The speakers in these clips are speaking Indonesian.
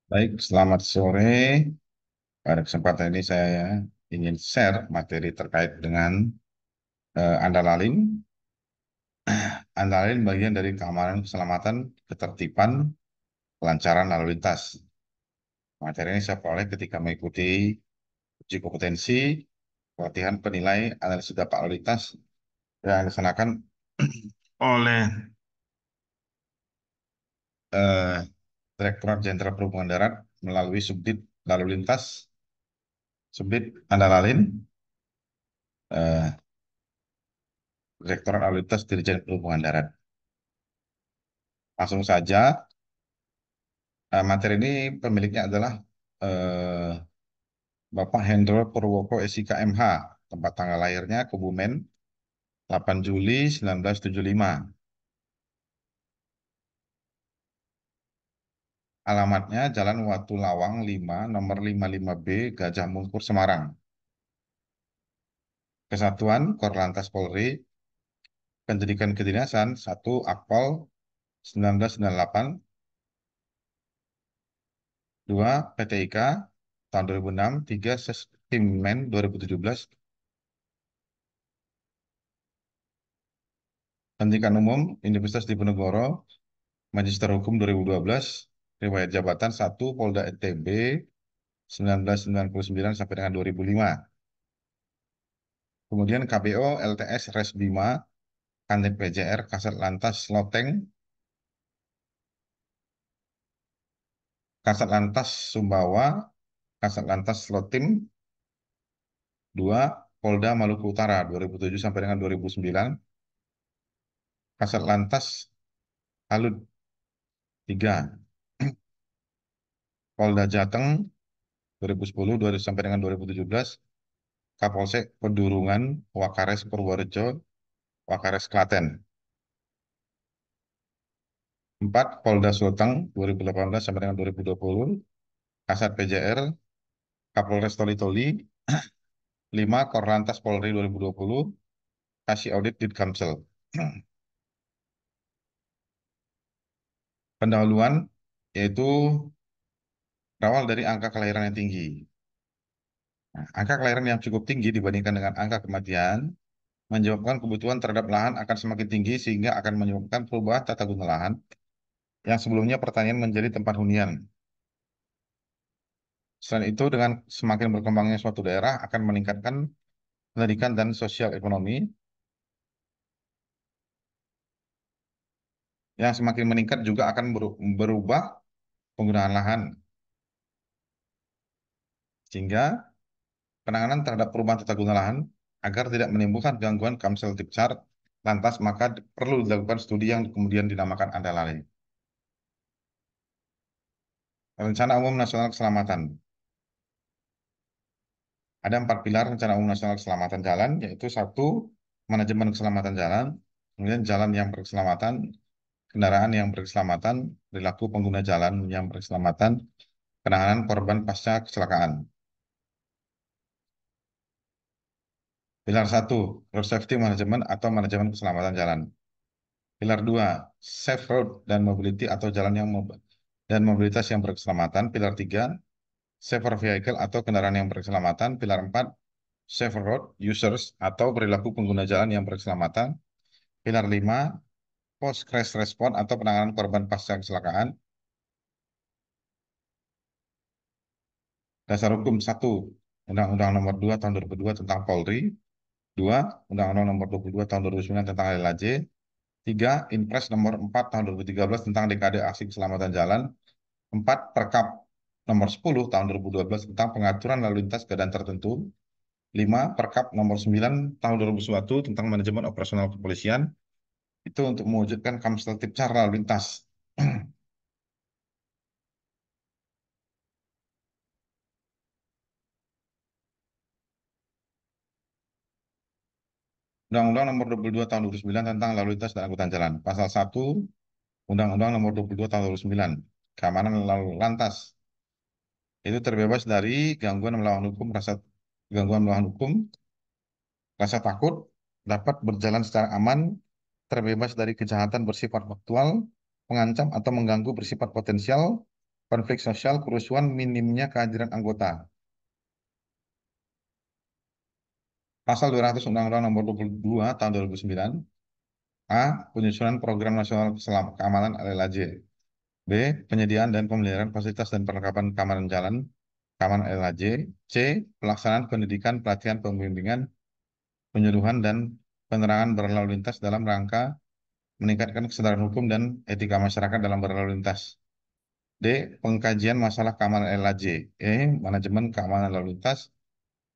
Baik, selamat sore. Pada kesempatan ini saya ingin share materi terkait dengan antara lain, bagian dari keamanan, keselamatan, ketertiban, kelancaran lalu lintas. Materi ini saya peroleh ketika mengikuti uji kompetensi, pelatihan penilai analisis data lalu lintas yang dilaksanakan oleh eh, Direktorat Jenderal Perhubungan Darat melalui Subdit Lalu Lintas, Subdit antara lain, eh, Direktorat Lalu Lintas Dirjen Perhubungan Darat. Langsung saja. Materi ini pemiliknya adalah eh, Bapak Hendro Purwoko SIK MH, tempat tanggal lahirnya Kebumen 8 Juli 1975. Alamatnya Jalan Watu Lawang 5, nomor 55B, Gajah Mungkur, Semarang. Kesatuan Korlantas Polri, Pendidikan Kedinasan 1 Akpol 1998, 2 PTIK tahun 2006, 3 Sestimen 2017, Pendidikan Umum Universitas Diponegoro, Magister Hukum 2012, riwayat jabatan 1 Polda NTB 1999 sampai dengan 2005. Kemudian KBO LTS Res Bima, Kantin PJR Kasat Lantas Loteng, Kasat Lantas Sumbawa, Kasat Lantas Slotim 2 Polda Maluku Utara 2007 sampai dengan 2009, Kasat Lantas Halut 3 Polda Jateng 2010 sampai dengan 2017, Kapolsek Pedurungan Wakares Purworejo, Wakares Klaten. 4 Polda Sulteng 2018 sampai dengan 2020, Kasat PJR, Kapolres Toli-Toli. 5 Korlantas Polri 2020, Kasih Audit Ditkamsel. Pendahuluan yaitu berawal dari angka kelahiran yang tinggi. Nah, angka kelahiran yang cukup tinggi dibandingkan dengan angka kematian menyebabkan kebutuhan terhadap lahan akan semakin tinggi sehingga akan menyebabkan perubahan tata guna lahan yang sebelumnya pertanian menjadi tempat hunian. Selain itu, dengan semakin berkembangnya suatu daerah akan meningkatkan pendidikan dan sosial ekonomi yang semakin meningkat juga akan berubah penggunaan lahan, sehingga penanganan terhadap perubahan tata guna lahan agar tidak menimbulkan gangguan Kamseltipcar, lantas maka perlu dilakukan studi yang kemudian dinamakan antara lain Rencana Umum Nasional Keselamatan. Ada 4 pilar Rencana Umum Nasional Keselamatan Jalan, yaitu 1 manajemen keselamatan jalan, kemudian jalan yang berkeselamatan, kendaraan yang berkeselamatan, perilaku pengguna jalan yang berkeselamatan, penanganan korban pasca kecelakaan. Pilar 1 Road Safety Management atau manajemen keselamatan jalan. Pilar 2 Safe Road dan Mobility atau jalan yang dan mobilitas yang berkeselamatan. Pilar 3 Safer Vehicle atau kendaraan yang berkeselamatan. Pilar 4 Safer Road Users atau perilaku pengguna jalan yang berkeselamatan. Pilar 5 Post Crash Response atau penanganan korban pasca kecelakaan. Dasar Hukum 1 Undang-Undang Nomor 2 Tahun 2002 tentang Polri. 2 Undang-Undang Nomor 22 Tahun 2009 tentang LHJ. 3 Inpres Nomor 4 Tahun 2013 tentang Dekade Aksi Keselamatan Jalan. 4 Perkap Nomor 10 Tahun 2012 tentang Pengaturan Lalu Lintas Keadaan Tertentu. 5 Perkap Nomor 9 Tahun 2001 tentang Manajemen Operasional Kepolisian. Itu untuk mewujudkan Kamseltipcar Lalu Lintas. Undang-Undang Nomor 22 Tahun 2009 tentang Lalu Lintas dan Angkutan Jalan. Pasal 1 Undang-Undang Nomor 22 Tahun 2009 Keamanan Lalu Lantas. Itu terbebas dari gangguan melawan hukum, rasa takut, dapat berjalan secara aman, terbebas dari kejahatan bersifat faktual, mengancam atau mengganggu bersifat potensial, Konflik sosial, kerusuhan, minimnya kehadiran anggota. Pasal 200 Undang-Undang Nomor 22 Tahun 2009. A. Penyusunan Program Nasional Keamanan LLAJ. B. Penyediaan dan pemeliharaan fasilitas dan perlengkapan keamanan jalan keamanan LHJ. C. Pelaksanaan pendidikan, pelatihan, pembimbingan, penyuluhan, dan penerangan berlalu lintas dalam rangka meningkatkan kesadaran hukum dan etika masyarakat dalam berlalu lintas. D. Pengkajian masalah keamanan LHJ. E. Manajemen keamanan lalu lintas.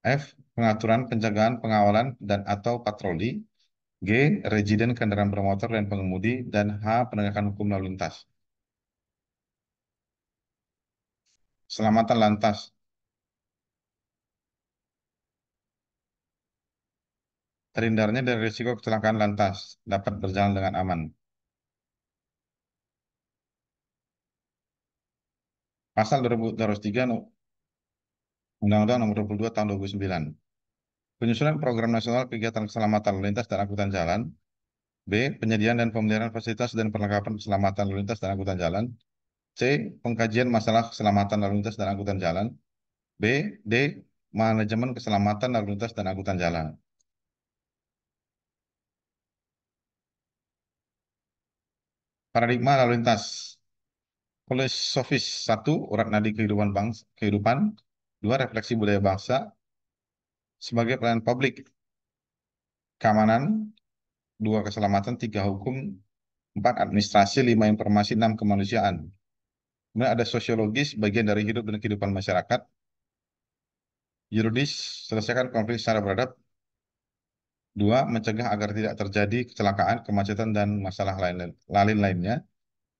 F. Pengaturan, penjagaan, pengawalan, dan atau patroli. G. Residen kendaraan bermotor dan pengemudi. Dan H. Penegakan hukum lalu lintas. Keselamatan lantas. Terhindarnya dari risiko kecelakaan lantas dapat berjalan dengan aman. Pasal 203 Undang-Undang Nomor 22 Tahun 2009. Penyusunan Program Nasional Kegiatan Keselamatan Lalu Lintas dan Angkutan Jalan. B. Penyediaan dan pemeliharaan fasilitas dan perlengkapan keselamatan lalu lintas dan angkutan jalan. C. Pengkajian masalah keselamatan lalu lintas dan angkutan jalan. B. D. Manajemen keselamatan lalu lintas dan angkutan jalan. Paradigma lalu lintas. Filosofis 1. Urat nadi kehidupan bangsa, kehidupan. 2. Refleksi budaya bangsa sebagai pelayanan publik. Keamanan. 2. Keselamatan. 3. Hukum. 4. Administrasi. 5. Informasi. 6. Kemanusiaan. Kemudian ada sosiologis, bagian dari hidup dan kehidupan masyarakat. Yuridis, selesaikan konflik secara beradab. 2. Mencegah agar tidak terjadi kecelakaan, kemacetan, dan masalah lain lainnya.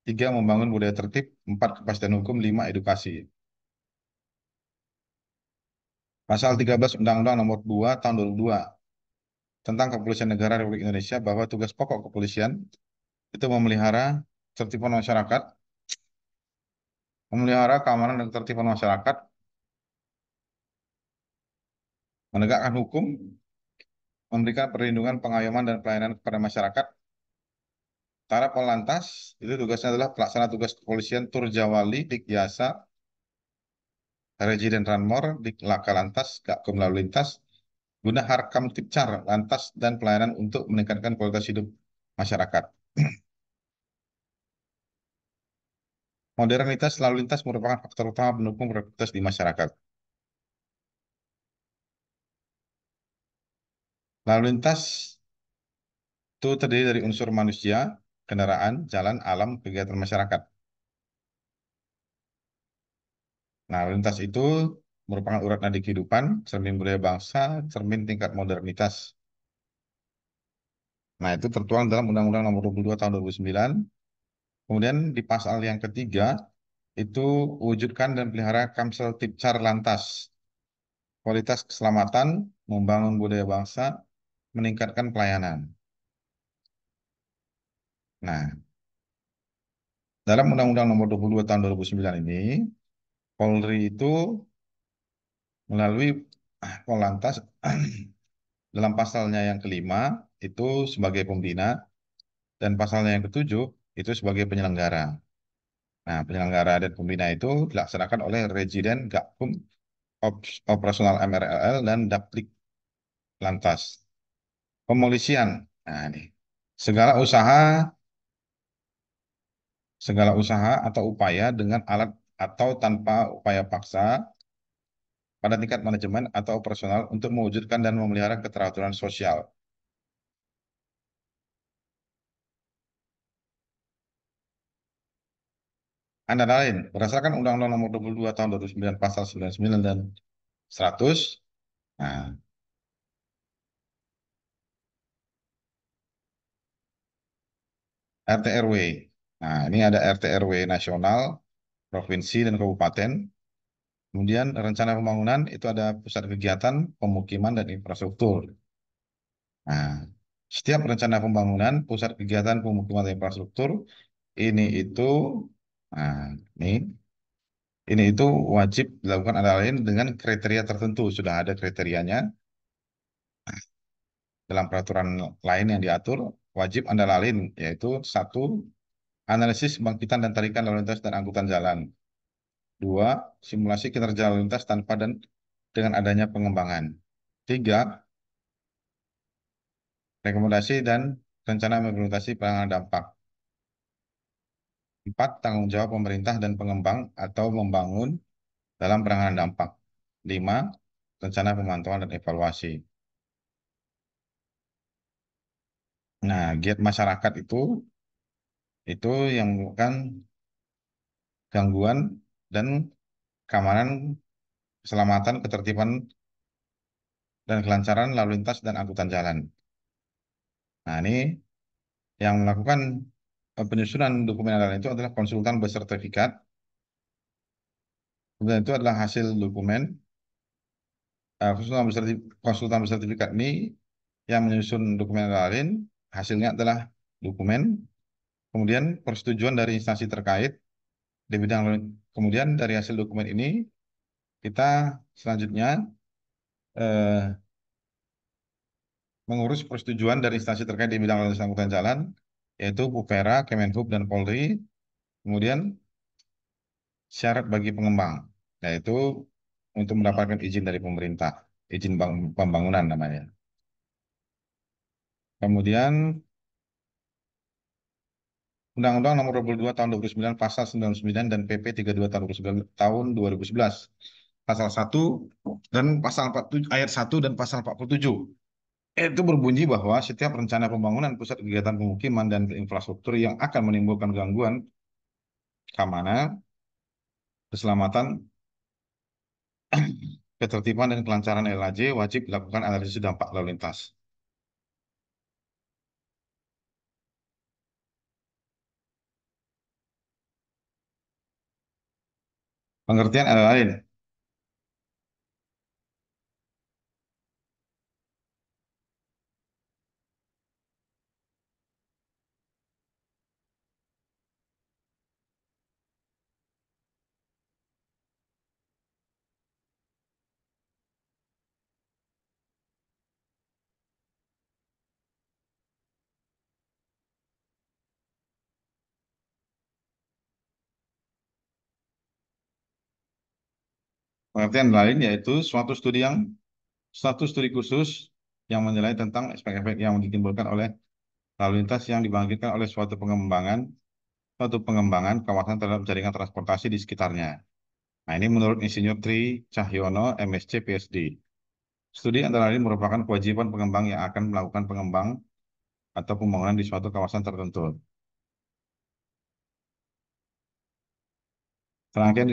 3. Membangun budaya tertib. 4. Kepastian hukum. 5. Edukasi. Pasal 13 Undang-Undang Nomor 2 Tahun 2002 tentang Kepolisian Negara Republik Indonesia bahwa tugas pokok kepolisian itu tertiban masyarakat, memelihara keamanan dan ketertiban masyarakat, menegakkan hukum, memberikan perlindungan, pengayoman, dan pelayanan kepada masyarakat. Para Polantas itu tugasnya adalah pelaksana tugas kepolisian Turjawali, Dikyasa, Regiden Ranmor, Laka Lantas, Gakum Lalu Lintas, guna Harkam Tipcar Lantas dan pelayanan untuk meningkatkan kualitas hidup masyarakat. Modernitas lalu lintas merupakan faktor utama pendukung produktivitas di masyarakat. Lalu lintas itu terdiri dari unsur manusia, kendaraan, jalan, alam, kegiatan masyarakat. Nah, lalu lintas itu merupakan urat nadi kehidupan, cermin budaya bangsa, cermin tingkat modernitas. Nah, itu tertuang dalam Undang-Undang Nomor 22 Tahun 2009. Kemudian di pasal yang ketiga, itu wujudkan dan pelihara Kamsel Tipcar Lantas. Kualitas keselamatan, membangun budaya bangsa, meningkatkan pelayanan. Nah, dalam Undang-Undang Nomor 22 Tahun 2009 ini, Polri itu melalui Polantas dalam pasalnya yang kelima itu sebagai pembina dan pasalnya yang ketujuh itu sebagai penyelenggara. Nah, penyelenggara dan pembina itu dilaksanakan oleh Residen Gakum Operasional MRLL dan Daplik Lantas. Pemolisian. Nah, ini segala usaha atau upaya dengan alat atau tanpa upaya paksa pada tingkat manajemen atau operasional untuk mewujudkan dan memelihara keteraturan sosial. Antara lain, berdasarkan Undang-Undang Nomor 22 Tahun 2009 Pasal 99 dan 100, nah, RT RW. Nah, ini ada RT RW nasional, provinsi dan kabupaten. Kemudian rencana pembangunan itu ada pusat kegiatan, pemukiman dan infrastruktur. Nah, setiap rencana pembangunan, pusat kegiatan, pemukiman dan infrastruktur ini itu, nah, ini ini itu wajib dilakukan antara lain dengan kriteria tertentu. Sudah ada kriterianya dalam peraturan lain yang diatur. Wajib antara lain yaitu satu, analisis bangkitan dan tarikan lalu lintas dan angkutan jalan. Dua, simulasi kinerja lalu lintas tanpa dan dengan adanya pengembangan. Tiga, rekomendasi dan rencana implementasi penanganan dampak. Empat, tanggung jawab pemerintah dan pengembang atau membangun dalam penanganan dampak. Lima, rencana pemantauan dan evaluasi. Nah, giat masyarakat itu yang bukan gangguan dan keamanan, keselamatan, ketertiban dan kelancaran lalu lintas dan angkutan jalan. Nah, ini yang melakukan penyusunan dokumen adalah itu adalah konsultan bersertifikat. Kemudian itu adalah hasil dokumen. Konsultan bersertifikat ini yang menyusun dokumen lain, hasilnya adalah dokumen. Kemudian persetujuan dari instansi terkait di bidang kemudian dari hasil dokumen ini kita selanjutnya eh, mengurus persetujuan dari instansi terkait di bidang lalu lintas angkutan jalan, yaitu Pupera, Kemenhub, dan Polri. Kemudian syarat bagi pengembang, yaitu untuk mendapatkan izin dari pemerintah, izin pembangunan namanya. Kemudian Undang-Undang Nomor 22 Tahun 2009 Pasal 99 dan PP 32 Tahun 2009 tahun 2011 Pasal 1 dan Pasal 47 ayat 1 dan Pasal 47. Itu berbunyi bahwa setiap rencana pembangunan pusat kegiatan pemukiman dan infrastruktur yang akan menimbulkan gangguan keamanan, keselamatan, ketertiban dan kelancaran LAJ wajib dilakukan analisis dampak lalu lintas. Pengertian adalah lain. Pengertian lain yaitu suatu studi khusus yang menilai tentang efek-efek yang ditimbulkan oleh lalu lintas yang dibangkitkan oleh suatu pengembangan kawasan terhadap jaringan transportasi di sekitarnya. Nah, ini menurut Insinyur Tri Cahyono, MSc, PhD. Studi antara lain merupakan kewajiban pengembang yang akan melakukan pengembang atau pembangunan di suatu kawasan tertentu. Serangkaian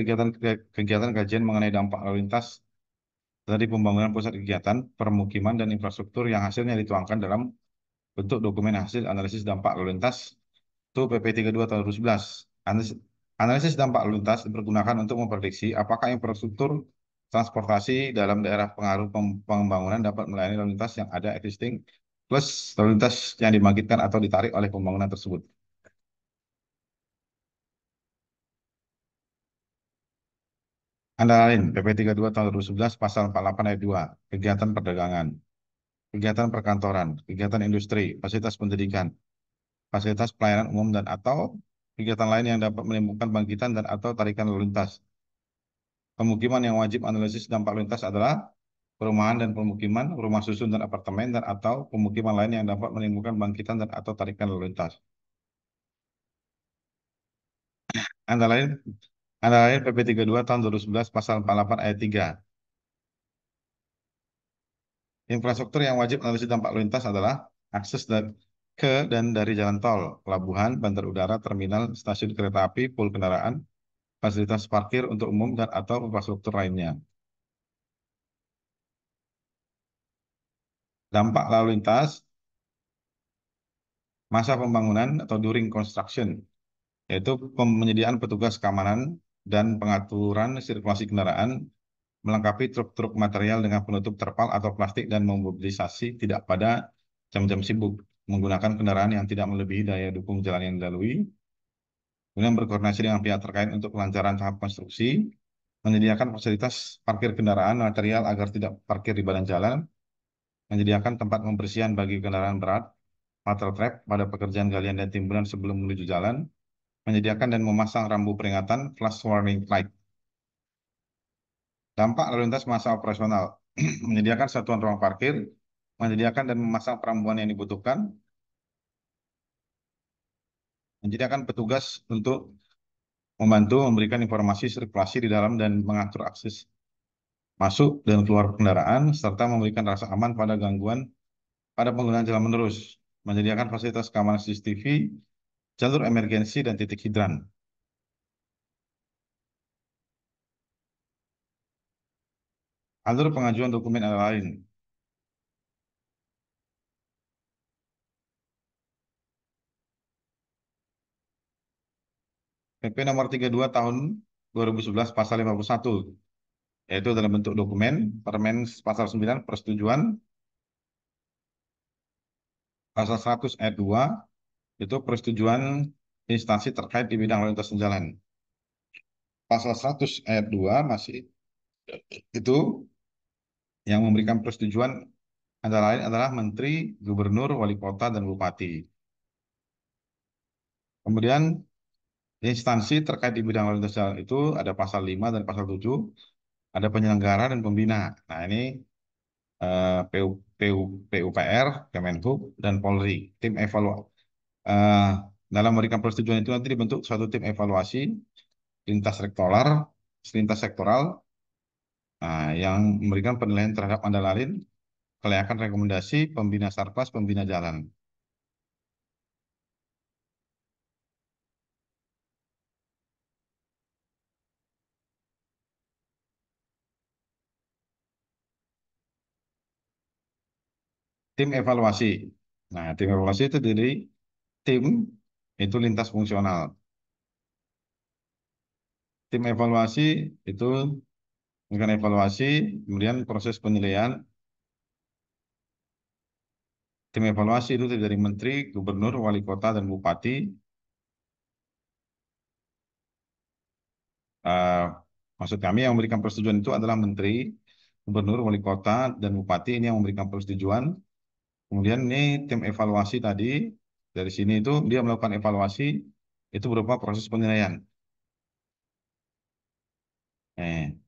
kegiatan kajian mengenai dampak lalu lintas dari pembangunan pusat kegiatan, permukiman, dan infrastruktur yang hasilnya dituangkan dalam bentuk dokumen hasil analisis dampak lalu lintas itu PP 32 tahun 2011. Analisis, analisis dampak lalu lintas dipergunakan untuk memprediksi apakah infrastruktur transportasi dalam daerah pengaruh pembangunan dapat melayani lalu lintas yang ada existing plus lalu lintas yang dibangkitkan atau ditarik oleh pembangunan tersebut. Antara lain PP 32 tahun 2011 pasal 48 ayat 2, kegiatan perdagangan, kegiatan perkantoran, kegiatan industri, fasilitas pendidikan, fasilitas pelayanan umum dan atau kegiatan lain yang dapat menimbulkan bangkitan dan atau tarikan lalu lintas. Pemukiman yang wajib analisis dampak lalu lintas adalah perumahan dan pemukiman, rumah susun dan apartemen dan atau pemukiman lain yang dapat menimbulkan bangkitan dan atau tarikan lalu lintas. Antara lain, antara lain PP 32 tahun 2011 pasal 48 ayat 3. Infrastruktur yang wajib analisis dampak lalu lintas adalah akses ke dan dari jalan tol, pelabuhan, bandar udara, terminal, stasiun kereta api, pool kendaraan, fasilitas parkir untuk umum dan atau infrastruktur lainnya. Dampak lalu lintas masa pembangunan atau during construction, yaitu penyediaan petugas keamanan dan pengaturan sirkulasi kendaraan, melengkapi truk-truk material dengan penutup terpal atau plastik dan memobilisasi tidak pada jam-jam sibuk, menggunakan kendaraan yang tidak melebihi daya dukung jalan yang dilalui, kemudian berkoordinasi dengan pihak terkait untuk kelancaran tahap konstruksi, menyediakan fasilitas parkir kendaraan material agar tidak parkir di badan jalan, menyediakan tempat pembersihan bagi kendaraan berat, water trap pada pekerjaan galian dan timbunan sebelum menuju jalan, menyediakan dan memasang rambu peringatan flash warning light. Dampak lalu lintas masa operasional. Menyediakan satuan ruang parkir, menyediakan dan memasang perambuan yang dibutuhkan, menyediakan petugas untuk membantu memberikan informasi sirkulasi di dalam dan mengatur akses masuk dan keluar kendaraan, serta memberikan rasa aman pada gangguan pada penggunaan jalan menerus, menyediakan fasilitas keamanan CCTV, jalur emergensi, dan titik hidran. Alur pengajuan dokumen antara lain. PP nomor 32 tahun 2011 pasal 51, yaitu dalam bentuk dokumen, Permen pasal 9 persetujuan, pasal 100 ayat 2, itu persetujuan instansi terkait di bidang lalu lintas jalan. Pasal 100 ayat 2 masih itu yang memberikan persetujuan antara lain adalah Menteri, Gubernur, Wali Kota, dan Bupati. Kemudian instansi terkait di bidang lalu lintas jalan itu ada pasal 5 dan pasal 7, ada penyelenggara dan pembina. Nah, ini PU, PUPR, Kemenhub, dan Polri. Tim evaluasi. Dalam memberikan persetujuan itu nanti dibentuk suatu tim evaluasi lintas sektoral, yang memberikan penilaian terhadap antara lain kelayakan rekomendasi pembina Sarpas, pembina jalan. Tim evaluasi. Nah, tim evaluasi itu dari tim itu lintas fungsional. Tim evaluasi itu dengan evaluasi, kemudian proses penilaian. Tim evaluasi itu terdiri dari menteri, gubernur, wali kota, dan bupati. Eh, Maksud kami yang memberikan persetujuan itu adalah menteri, gubernur, wali kota, dan bupati ini yang memberikan persetujuan. Kemudian ini tim evaluasi tadi dari sini itu dia melakukan evaluasi itu berupa proses penilaian. Eh,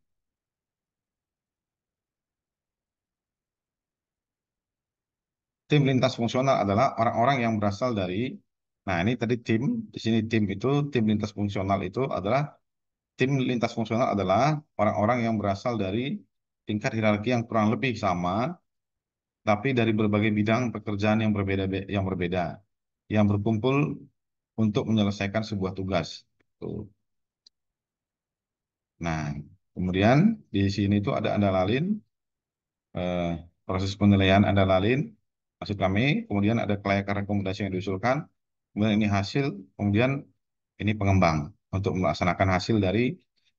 Tim lintas fungsional adalah orang-orang yang berasal dari, nah ini tadi tim, di sini tim itu, tim lintas fungsional itu adalah, tim lintas fungsional adalah orang-orang yang berasal dari tingkat hierarki yang kurang lebih sama, tapi dari berbagai bidang pekerjaan yang berbeda, yang berkumpul untuk menyelesaikan sebuah tugas. Tuh. Nah, kemudian di sini itu ada andalin, eh, proses penilaian andalin, maksud kami, kemudian ada kelayakan rekomendasi yang diusulkan, kemudian ini hasil, kemudian ini pengembang untuk melaksanakan hasil dari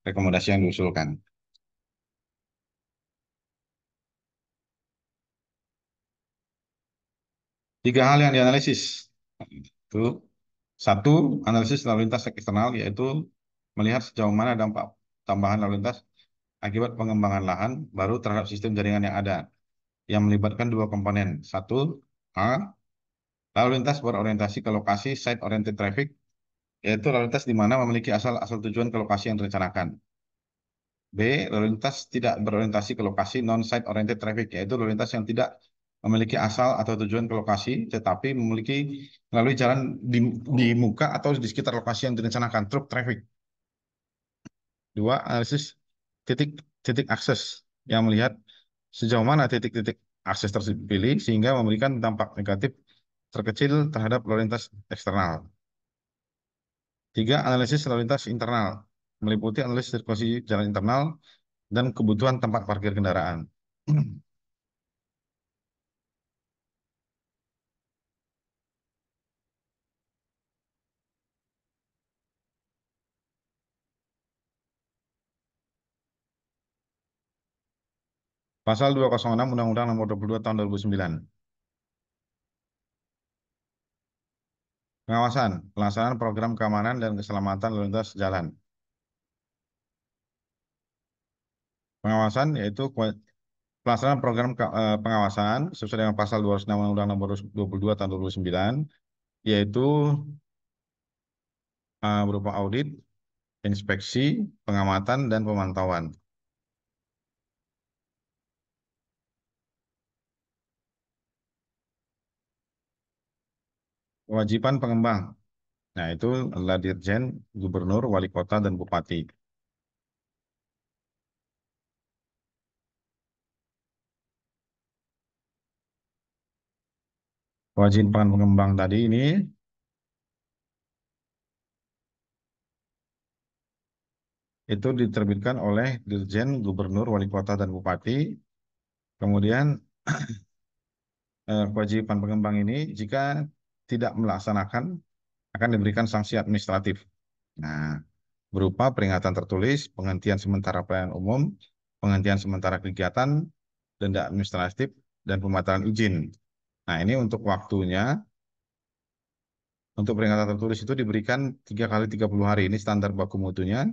rekomendasi yang diusulkan. Tiga hal yang dianalisis. Itu satu, analisis lalu lintas eksternal, yaitu melihat sejauh mana dampak tambahan lalu lintas akibat pengembangan lahan baru terhadap sistem jaringan yang ada, yang melibatkan dua komponen. Satu, A, lalu lintas berorientasi ke lokasi site oriented traffic, yaitu lalu lintas di mana memiliki asal tujuan ke lokasi yang direncanakan. B, lalu lintas tidak berorientasi ke lokasi non-site oriented traffic, yaitu lalu lintas yang tidak memiliki asal atau tujuan ke lokasi, tetapi memiliki melalui jalan di muka atau di sekitar lokasi yang direncanakan, truk traffic. Dua, analisis titik titik akses yang melihat sejauh mana titik-titik akses terpilih sehingga memberikan dampak negatif terkecil terhadap lalu lintas eksternal. Tiga, analisis lalu lintas internal meliputi analisis sirkulasi jalan internal dan kebutuhan tempat parkir kendaraan. Pasal 206 Undang-Undang Nomor 22 Tahun 2009. Pengawasan, pelaksanaan program keamanan dan keselamatan lalu lintas jalan. Pengawasan yaitu pelaksanaan program pengawasan sesuai dengan pasal 206 Undang-Undang Nomor 22 Tahun 2009, yaitu berupa audit, inspeksi, pengamatan, dan pemantauan. Kewajiban pengembang. Nah, itu adalah Dirjen, Gubernur, Wali Kota, dan Bupati. Kewajiban pengembang tadi ini itu diterbitkan oleh Dirjen, Gubernur, Wali Kota, dan Bupati. Kemudian kewajiban pengembang ini jika tidak melaksanakan akan diberikan sanksi administratif. Nah, berupa peringatan tertulis, penghentian sementara pelayanan umum, penghentian sementara kegiatan, denda administratif, dan pembatalan izin. Nah, ini untuk waktunya, untuk peringatan tertulis itu diberikan 3 kali 30 hari. Ini standar baku mutunya,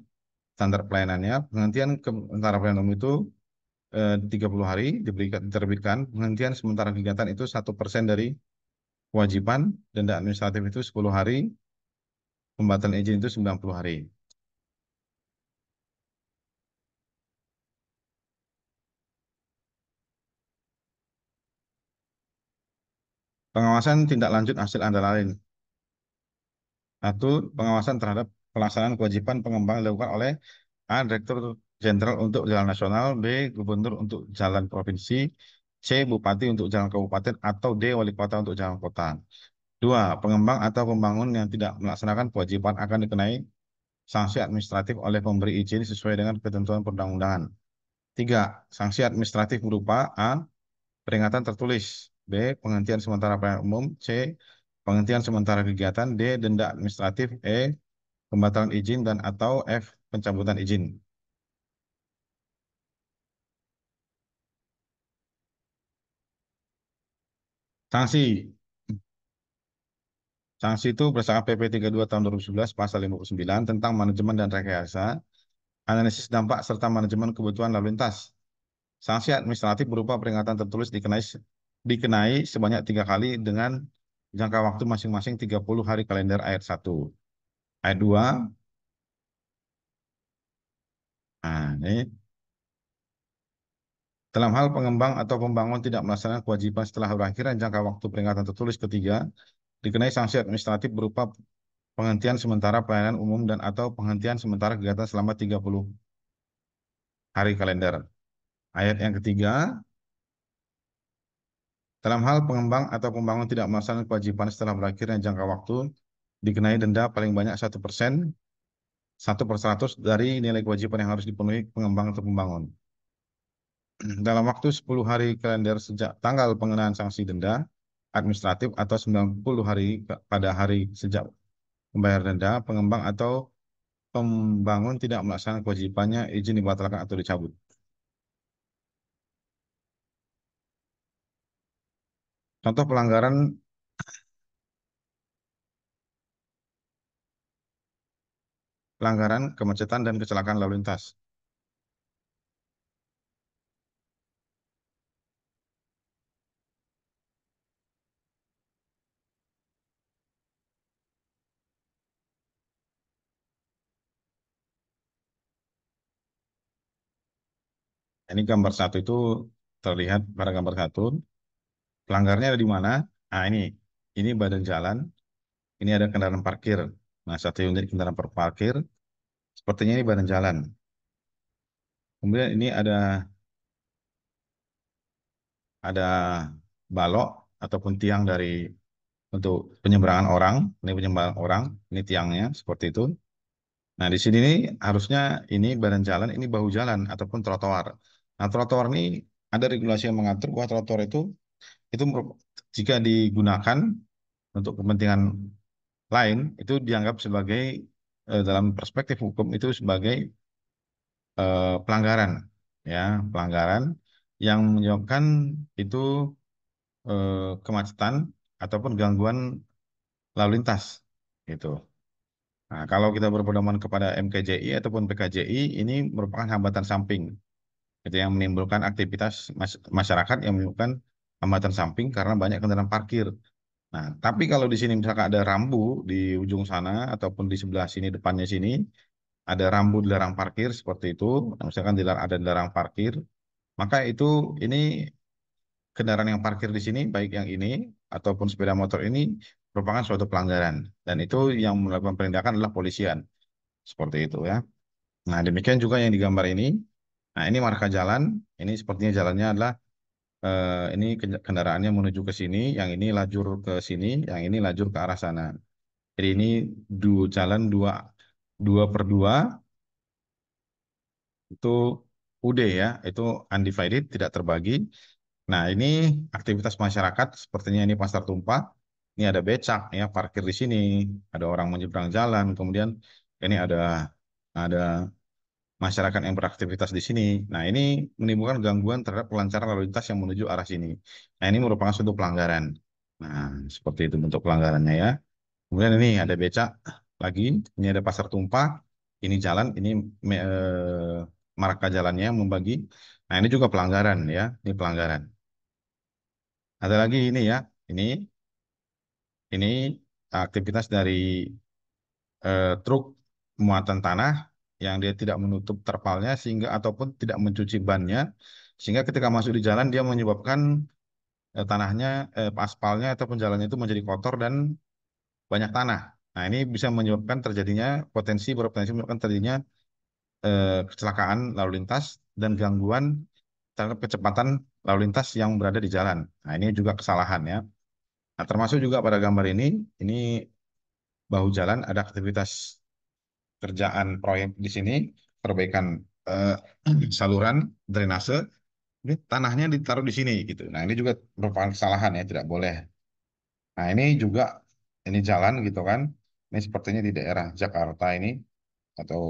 standar pelayanannya. Penghentian sementara pelayanan umum itu 30 hari diterbitkan. Penghentian sementara kegiatan itu 1% dari kewajiban, denda administratif itu 10 hari, pembatalan izin itu 90 hari. Pengawasan tindak lanjut hasil antara lain. Satu, pengawasan terhadap pelaksanaan kewajiban pengembang dilakukan oleh A. Direktur Jenderal untuk Jalan Nasional, B. Gubernur untuk Jalan Provinsi, C. Bupati untuk Jalan Kabupaten, atau D. Wali Kota untuk Jalan Kota. Dua, pengembang atau pembangun yang tidak melaksanakan kewajiban akan dikenai sanksi administratif oleh pemberi izin sesuai dengan ketentuan perundang-undangan. Tiga, sanksi administratif berupa A. Peringatan tertulis, B. Penghentian sementara pelayanan umum, C. Penghentian sementara kegiatan, D. Denda administratif, E. Pembatalan izin, dan atau F. Pencabutan izin. Sanksi. Sanksi itu berdasarkan PP 32 tahun 2011 pasal 59 tentang manajemen dan rekayasa, analisis dampak serta manajemen kebutuhan lalu lintas. Sanksi administratif berupa peringatan tertulis dikenai sebanyak 3 kali dengan jangka waktu masing-masing 30 hari kalender ayat 1. Ayat 2, nah ini dalam hal pengembang atau pembangun tidak melaksanakan kewajiban setelah berakhirnya jangka waktu peringatan tertulis ketiga, dikenai sanksi administratif berupa penghentian sementara pelayanan umum dan atau penghentian sementara kegiatan selama 30 hari kalender. Ayat yang ketiga, dalam hal pengembang atau pembangun tidak melaksanakan kewajiban setelah berakhirnya jangka waktu, dikenai denda paling banyak 1%, 1/100 dari nilai kewajiban yang harus dipenuhi pengembang atau pembangun. Dalam waktu 10 hari kalender sejak tanggal pengenaan sanksi denda administratif atau 90 hari pada hari sejak membayar denda, pengembang atau pembangun tidak melaksanakan kewajibannya, izin dibatalkan atau dicabut. Contoh pelanggaran kemacetan dan kecelakaan lalu lintas. Ini gambar satu itu terlihat pada gambar satu. Pelanggarnya ada di mana? Nah, ini badan jalan. Ini ada kendaraan parkir. Nah, satu unit kendaraan parkir. Sepertinya ini badan jalan. Kemudian ini ada balok ataupun tiang untuk penyeberangan orang. Ini penyeberangan orang. Ini tiangnya seperti itu. Nah, di sini nih harusnya ini badan jalan, ini bahu jalan ataupun trotoar. Nah, trotoar ini ada regulasi yang mengatur bahwa trotoar itu jika digunakan untuk kepentingan lain itu dianggap sebagai dalam perspektif hukum itu sebagai pelanggaran, ya, pelanggaran yang menyebabkan itu kemacetan ataupun gangguan lalu lintas gitu. Nah, kalau kita berpedoman kepada MKJI ataupun PKJI ini merupakan hambatan samping itu yang menimbulkan aktivitas masyarakat yang menimbulkan hambatan samping karena banyak kendaraan parkir. Nah, tapi kalau di sini misalkan ada rambu di ujung sana ataupun di sebelah sini depannya sini ada rambu dilarang parkir seperti itu, nah, misalkan ada dilarang parkir, maka ini kendaraan yang parkir di sini baik yang ini ataupun sepeda motor ini merupakan suatu pelanggaran. Dan itu yang melakukan penindakan adalah polisian. Seperti itu ya. Nah, demikian juga yang digambar ini. Nah, ini marka jalan. Ini sepertinya jalannya adalah ini kendaraannya menuju ke sini, yang ini lajur ke sini, yang ini lajur ke arah sana. Jadi ini jalan dua, dua per dua itu UD ya, itu undivided, tidak terbagi. Nah, ini aktivitas masyarakat, sepertinya ini pasar tumpah. Ini ada becak ya, parkir di sini, ada orang menyeberang jalan, kemudian ini ada masyarakat yang beraktivitas di sini. Nah, ini menimbulkan gangguan terhadap kelancaran lalu lintas yang menuju arah sini. Nah, ini merupakan suatu pelanggaran. Nah, seperti itu bentuk pelanggarannya ya. Kemudian ini ada becak lagi, ini ada pasar tumpah, ini jalan, ini marka jalannya membagi. Nah, ini juga pelanggaran ya, ini pelanggaran. Ada lagi ini ya, ini aktivitas dari truk muatan tanah yang dia tidak menutup terpalnya sehingga ataupun tidak mencuci bannya sehingga ketika masuk di jalan dia menyebabkan tanahnya aspalnya ataupun jalannya itu menjadi kotor dan banyak tanah. Nah, ini bisa menyebabkan terjadinya berpotensi menyebabkan terjadinya kecelakaan lalu lintas dan gangguan terhadap kecepatan lalu lintas yang berada di jalan. Nah, ini juga kesalahan ya. Nah, termasuk juga pada gambar ini bahu jalan ada aktivitas kerjaan proyek di sini, perbaikan eh, saluran drainase, ini tanahnya ditaruh di sini gitu. Nah, ini juga merupakan kesalahan ya, tidak boleh. Nah, ini juga ini jalan gitu kan. Ini sepertinya di daerah Jakarta ini atau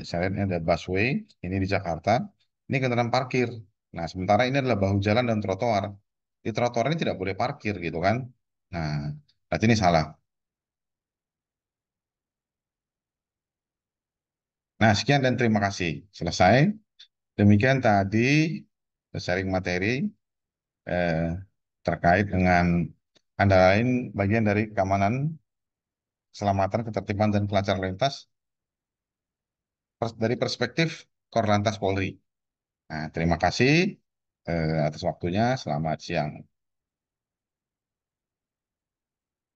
saya lihat ini ada busway, ini di Jakarta. Ini kendaraan parkir. Nah, sementara ini adalah bahu jalan dan trotoar. Di trotoar ini tidak boleh parkir gitu kan. Nah, berarti ini salah. Nah, sekian dan terima kasih. Selesai. Demikian tadi sharing materi eh, terkait dengan antara lain bagian dari keamanan, keselamatan, ketertiban, dan kelancaran lalu lintas dari perspektif Korlantas Polri. Nah, terima kasih atas waktunya. Selamat siang.